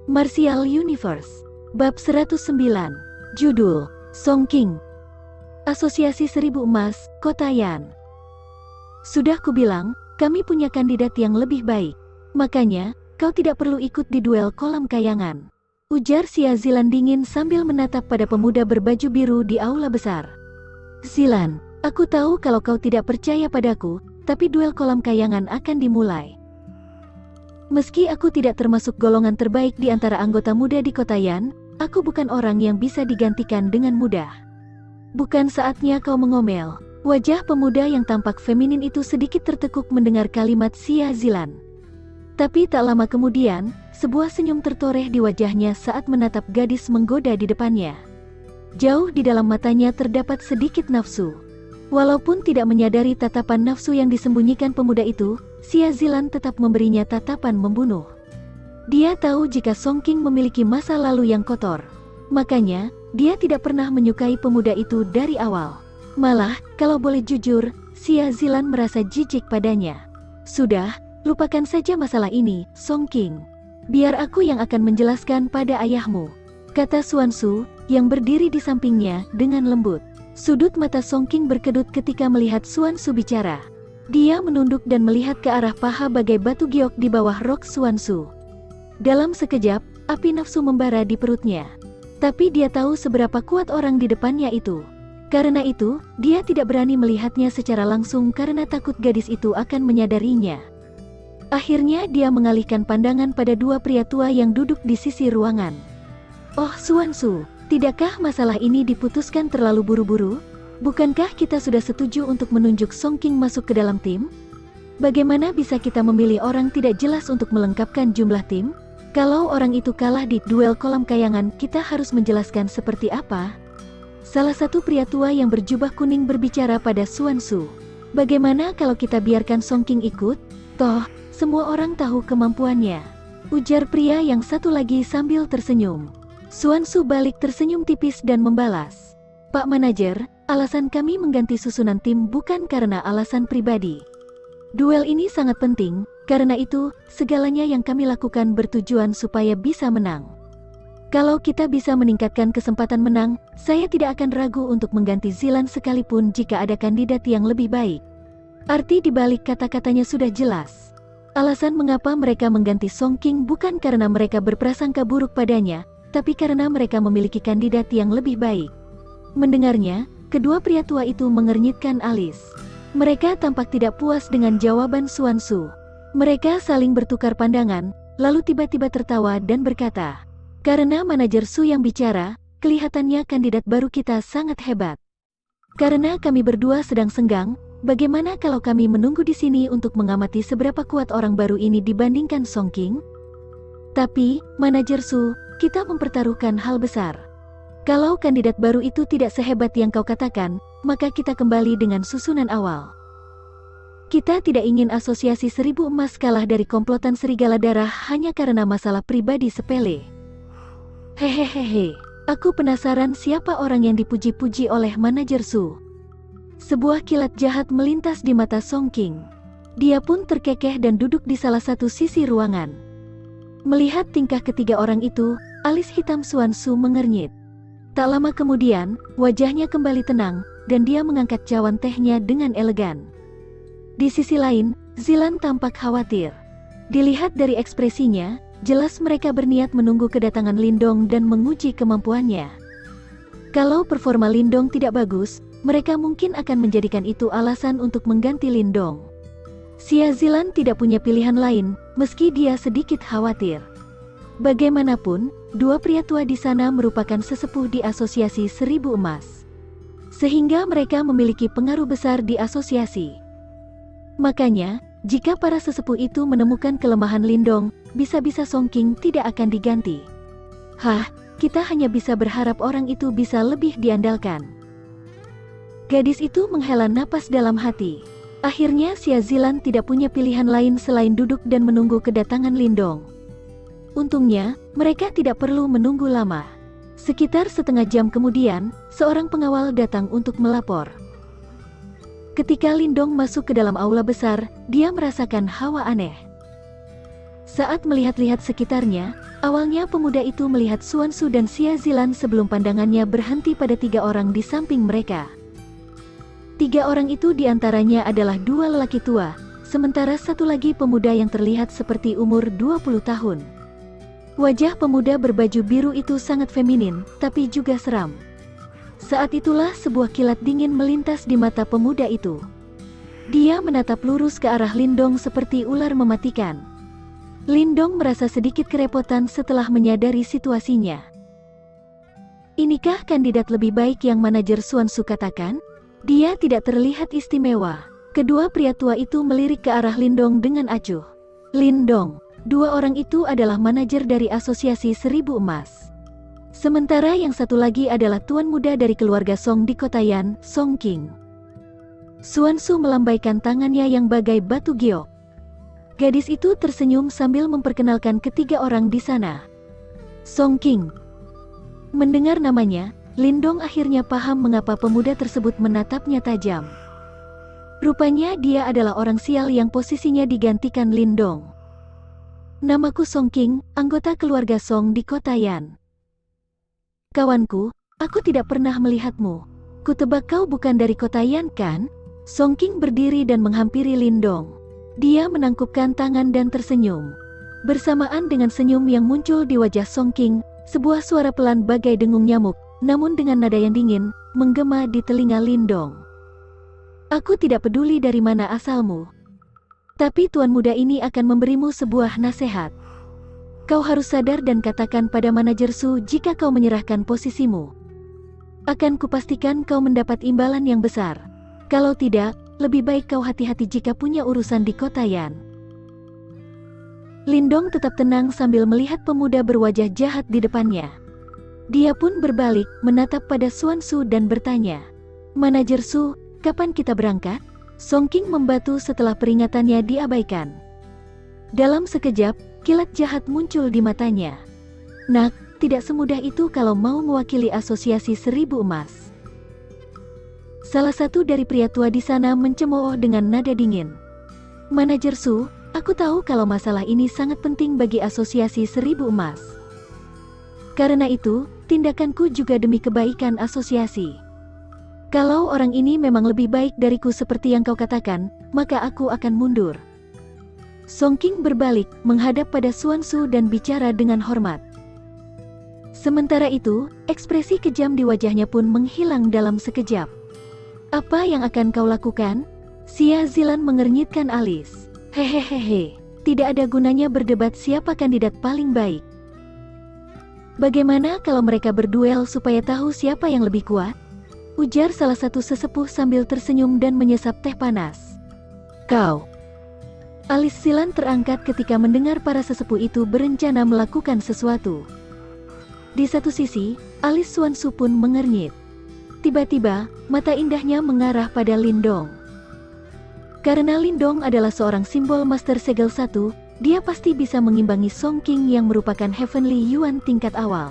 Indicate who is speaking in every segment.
Speaker 1: Martial Universe. Bab 109. Judul, Song King. Asosiasi Seribu Emas, Kota Yan. Sudah kubilang, kami punya kandidat yang lebih baik. Makanya, kau tidak perlu ikut di duel kolam kayangan. Ujar Xia Zilan dingin sambil menatap pada pemuda berbaju biru di aula besar. Zilan, aku tahu kalau kau tidak percaya padaku, tapi duel kolam kayangan akan dimulai. Meski aku tidak termasuk golongan terbaik di antara anggota muda di Kota Yan, aku bukan orang yang bisa digantikan dengan mudah. Bukan saatnya kau mengomel. Wajah pemuda yang tampak feminin itu sedikit tertekuk mendengar kalimat Xia Zilan. Tapi tak lama kemudian, sebuah senyum tertoreh di wajahnya saat menatap gadis menggoda di depannya. Jauh di dalam matanya terdapat sedikit nafsu. Walaupun tidak menyadari tatapan nafsu yang disembunyikan pemuda itu, Xia Zilan tetap memberinya tatapan membunuh. Dia tahu jika Song King memiliki masa lalu yang kotor. Makanya, dia tidak pernah menyukai pemuda itu dari awal. Malah, kalau boleh jujur, Xia Zilan merasa jijik padanya. Sudah, lupakan saja masalah ini, Song King. Biar aku yang akan menjelaskan pada ayahmu, kata Xuan Su, yang berdiri di sampingnya dengan lembut. Sudut mata Song King berkedut ketika melihat Xuan Su bicara. Dia menunduk dan melihat ke arah paha bagai batu giok di bawah rok Xuan Su. Dalam sekejap, api nafsu membara di perutnya. Tapi dia tahu seberapa kuat orang di depannya itu. Karena itu, dia tidak berani melihatnya secara langsung karena takut gadis itu akan menyadarinya. Akhirnya dia mengalihkan pandangan pada dua pria tua yang duduk di sisi ruangan. Oh Xuan Su, tidakkah masalah ini diputuskan terlalu buru-buru? Bukankah kita sudah setuju untuk menunjuk Song King masuk ke dalam tim? Bagaimana bisa kita memilih orang tidak jelas untuk melengkapkan jumlah tim? Kalau orang itu kalah di duel kolam kayangan, kita harus menjelaskan seperti apa? Salah satu pria tua yang berjubah kuning berbicara pada Xuan Su. Bagaimana kalau kita biarkan Song King ikut? Toh, semua orang tahu kemampuannya. Ujar pria yang satu lagi sambil tersenyum. Xuan Su balik tersenyum tipis dan membalas. Pak Manajer, alasan kami mengganti susunan tim bukan karena alasan pribadi. Duel ini sangat penting, karena itu, segalanya yang kami lakukan bertujuan supaya bisa menang. Kalau kita bisa meningkatkan kesempatan menang, saya tidak akan ragu untuk mengganti Zilan sekalipun jika ada kandidat yang lebih baik. Arti dibalik kata-katanya sudah jelas. Alasan mengapa mereka mengganti Song King bukan karena mereka berprasangka buruk padanya, tapi karena mereka memiliki kandidat yang lebih baik. Mendengarnya, kedua pria tua itu mengernyitkan alis. Mereka tampak tidak puas dengan jawaban Xuan Su. Mereka saling bertukar pandangan, lalu tiba-tiba tertawa dan berkata, karena Manajer Su yang bicara, kelihatannya kandidat baru kita sangat hebat. Karena kami berdua sedang senggang, bagaimana kalau kami menunggu di sini untuk mengamati seberapa kuat orang baru ini dibandingkan Song King? Tapi, Manajer Su, kita mempertaruhkan hal besar. Kalau kandidat baru itu tidak sehebat yang kau katakan, maka kita kembali dengan susunan awal. Kita tidak ingin asosiasi Seribu Emas kalah dari komplotan serigala darah hanya karena masalah pribadi sepele. Hehehehe, aku penasaran siapa orang yang dipuji-puji oleh Manajer Su. Sebuah kilat jahat melintas di mata Song King. Dia pun terkekeh dan duduk di salah satu sisi ruangan. Melihat tingkah ketiga orang itu, alis hitam Xuan Su mengernyit. Tak lama kemudian, wajahnya kembali tenang, dan dia mengangkat cawan tehnya dengan elegan. Di sisi lain, Zilan tampak khawatir. Dilihat dari ekspresinya, jelas mereka berniat menunggu kedatangan Lindong dan menguji kemampuannya. Kalau performa Lindong tidak bagus, mereka mungkin akan menjadikan itu alasan untuk mengganti Lindong. Xia Zilan tidak punya pilihan lain, meski dia sedikit khawatir. Bagaimanapun, dua pria tua di sana merupakan sesepuh di asosiasi Seribu Emas. Sehingga mereka memiliki pengaruh besar di asosiasi. Makanya, jika para sesepuh itu menemukan kelemahan Lindong, bisa-bisa Song King tidak akan diganti. Hah, kita hanya bisa berharap orang itu bisa lebih diandalkan. Gadis itu menghela napas dalam hati. Akhirnya Xia Zilan tidak punya pilihan lain selain duduk dan menunggu kedatangan Lindong. Untungnya, mereka tidak perlu menunggu lama. Sekitar setengah jam kemudian, seorang pengawal datang untuk melapor. Ketika Lindong masuk ke dalam aula besar, dia merasakan hawa aneh. Saat melihat-lihat sekitarnya, Awalnya pemuda itu melihat Xuan Su dan Xia Zilan sebelum pandangannya berhenti pada 3 orang di samping mereka. 3 orang itu diantaranya adalah 2 lelaki tua, sementara satu lagi pemuda yang terlihat seperti umur 20 tahun. Wajah pemuda berbaju biru itu sangat feminin, tapi juga seram. Saat itulah sebuah kilat dingin melintas di mata pemuda itu. Dia menatap lurus ke arah Lindong seperti ular mematikan. Lindong merasa sedikit kerepotan setelah menyadari situasinya. Inikah kandidat lebih baik yang manajer Xuan Su katakan? Dia tidak terlihat istimewa. Kedua pria tua itu melirik ke arah Lindong dengan acuh. Lindong, 2 orang itu adalah manajer dari Asosiasi Seribu Emas. Sementara yang satu lagi adalah tuan muda dari keluarga Song di kota Yan, Song King. Xuan Su melambaikan tangannya yang bagai batu giok. Gadis itu tersenyum sambil memperkenalkan ketiga orang di sana. Song King. Mendengar namanya, Lindong akhirnya paham mengapa pemuda tersebut menatapnya tajam. Rupanya dia adalah orang sial yang posisinya digantikan Lindong. Namaku Song King, anggota keluarga Song di kota Yan. Kawanku, aku tidak pernah melihatmu. Kutebak kau bukan dari kota Yan kan? Song King berdiri dan menghampiri Lindong. Dia menangkupkan tangan dan tersenyum. Bersamaan dengan senyum yang muncul di wajah Song King, sebuah suara pelan bagai dengung nyamuk, namun dengan nada yang dingin, menggema di telinga Lindong. Aku tidak peduli dari mana asalmu. Tapi tuan muda ini akan memberimu sebuah nasihat. Kau harus sadar dan katakan pada manajer Su jika kau menyerahkan posisimu. Akan kupastikan kau mendapat imbalan yang besar. Kalau tidak, lebih baik kau hati-hati jika punya urusan di kota Yan. Lindong tetap tenang sambil melihat pemuda berwajah jahat di depannya. Dia pun berbalik, menatap pada Xuan Su dan bertanya, "Manajer Su, kapan kita berangkat?" Song King membatu setelah peringatannya diabaikan. Dalam sekejap, kilat jahat muncul di matanya. "Nak, tidak semudah itu kalau mau mewakili Asosiasi Seribu Emas." Salah satu dari pria tua di sana mencemooh dengan nada dingin. "Manajer Su, aku tahu kalau masalah ini sangat penting bagi Asosiasi Seribu Emas. Karena itu, tindakanku juga demi kebaikan asosiasi. Kalau orang ini memang lebih baik dariku seperti yang kau katakan, maka aku akan mundur." Song King berbalik, menghadap pada Xuan Su dan bicara dengan hormat. Sementara itu, ekspresi kejam di wajahnya pun menghilang dalam sekejap. "Apa yang akan kau lakukan?" Xia Zilan mengernyitkan alis. "Hehehehe, tidak ada gunanya berdebat siapa kandidat paling baik. Bagaimana kalau mereka berduel supaya tahu siapa yang lebih kuat?" ujar salah satu sesepuh sambil tersenyum dan menyesap teh panas. "Kau." Alis Zilan terangkat ketika mendengar para sesepuh itu berencana melakukan sesuatu. Di satu sisi, alis Xuan Su pun mengernyit. Tiba-tiba, mata indahnya mengarah pada Lindong. Karena Lindong adalah seorang simbol Master Segel 1, dia pasti bisa mengimbangi Song King yang merupakan Heavenly Yuan tingkat awal.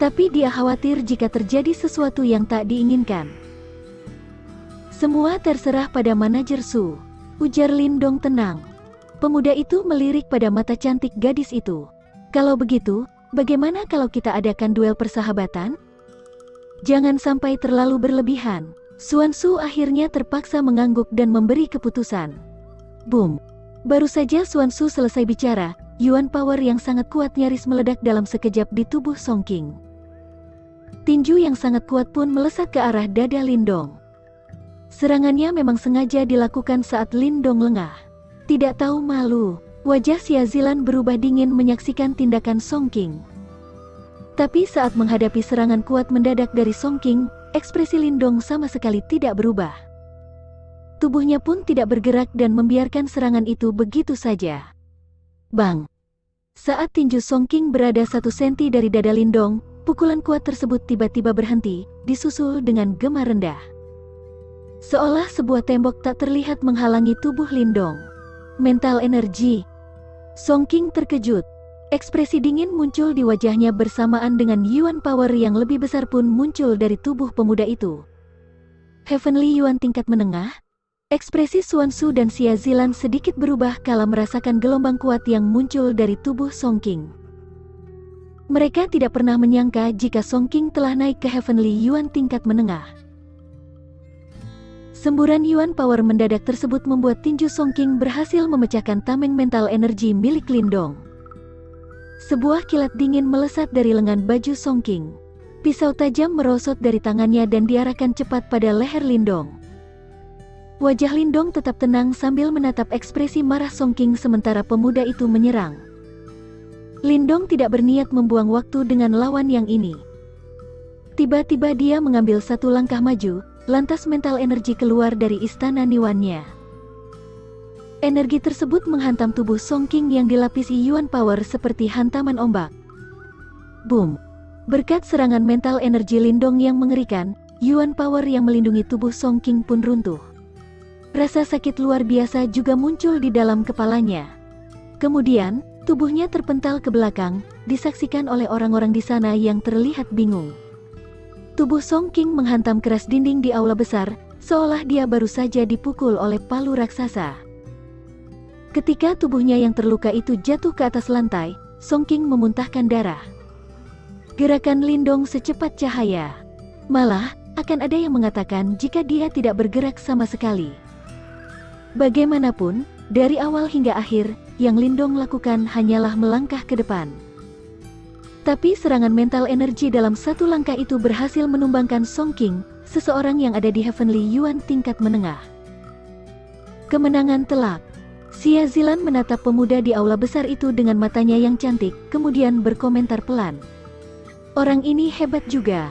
Speaker 1: Tapi dia khawatir jika terjadi sesuatu yang tak diinginkan. "Semua terserah pada manajer Su," ujar Lindong tenang. Pemuda itu melirik pada mata cantik gadis itu. "Kalau begitu, bagaimana kalau kita adakan duel persahabatan? Jangan sampai terlalu berlebihan." Xuan Su akhirnya terpaksa mengangguk dan memberi keputusan. Boom! Baru saja Xuan Su selesai bicara, Yuan power yang sangat kuat nyaris meledak dalam sekejap di tubuh Song King. Tinju yang sangat kuat pun melesat ke arah dada Lindong. Serangannya memang sengaja dilakukan saat Lindong lengah. Tidak tahu malu, wajah Xia Zilan berubah dingin menyaksikan tindakan Song King. Tapi saat menghadapi serangan kuat mendadak dari Song King, ekspresi Lindong sama sekali tidak berubah. Tubuhnya pun tidak bergerak dan membiarkan serangan itu begitu saja. Bang! Saat tinju Song King berada 1 senti dari dada Lindong, pukulan kuat tersebut tiba-tiba berhenti, disusul dengan gema rendah. Seolah sebuah tembok tak terlihat menghalangi tubuh Lindong. Mental energi. Song King terkejut. Ekspresi dingin muncul di wajahnya bersamaan dengan Yuan power yang lebih besar pun muncul dari tubuh pemuda itu. Heavenly Yuan tingkat menengah? Ekspresi Xuan Su dan Xia Zilan sedikit berubah kala merasakan gelombang kuat yang muncul dari tubuh Song King. Mereka tidak pernah menyangka jika Song King telah naik ke Heavenly Yuan tingkat menengah. Semburan Yuan Power mendadak tersebut membuat tinju Song King berhasil memecahkan tameng mental energi milik Lindong. Sebuah kilat dingin melesat dari lengan baju Song King. Pisau tajam merosot dari tangannya dan diarahkan cepat pada leher Lindong. Wajah Lindong tetap tenang sambil menatap ekspresi marah Song King sementara pemuda itu menyerang. Lindong tidak berniat membuang waktu dengan lawan yang ini. Tiba-tiba dia mengambil satu langkah maju, lantas mental energi keluar dari istana Niwannya. Energi tersebut menghantam tubuh Song King yang dilapisi Yuan Power seperti hantaman ombak. Boom! Berkat serangan mental energi Lindong yang mengerikan, Yuan Power yang melindungi tubuh Song King pun runtuh. Rasa sakit luar biasa juga muncul di dalam kepalanya. Kemudian, tubuhnya terpental ke belakang, disaksikan oleh orang-orang di sana yang terlihat bingung. Tubuh Song King menghantam keras dinding di aula besar, seolah dia baru saja dipukul oleh palu raksasa. Ketika tubuhnya yang terluka itu jatuh ke atas lantai, Song King memuntahkan darah. Gerakan Lindong secepat cahaya. Malah, akan ada yang mengatakan jika dia tidak bergerak sama sekali. Bagaimanapun, dari awal hingga akhir, yang Lindong lakukan hanyalah melangkah ke depan. Tapi serangan mental energi dalam satu langkah itu berhasil menumbangkan Song King, seseorang yang ada di Heavenly Yuan tingkat menengah. Kemenangan telak. Xia Zilan menatap pemuda di aula besar itu dengan matanya yang cantik, kemudian berkomentar pelan. Orang ini hebat juga.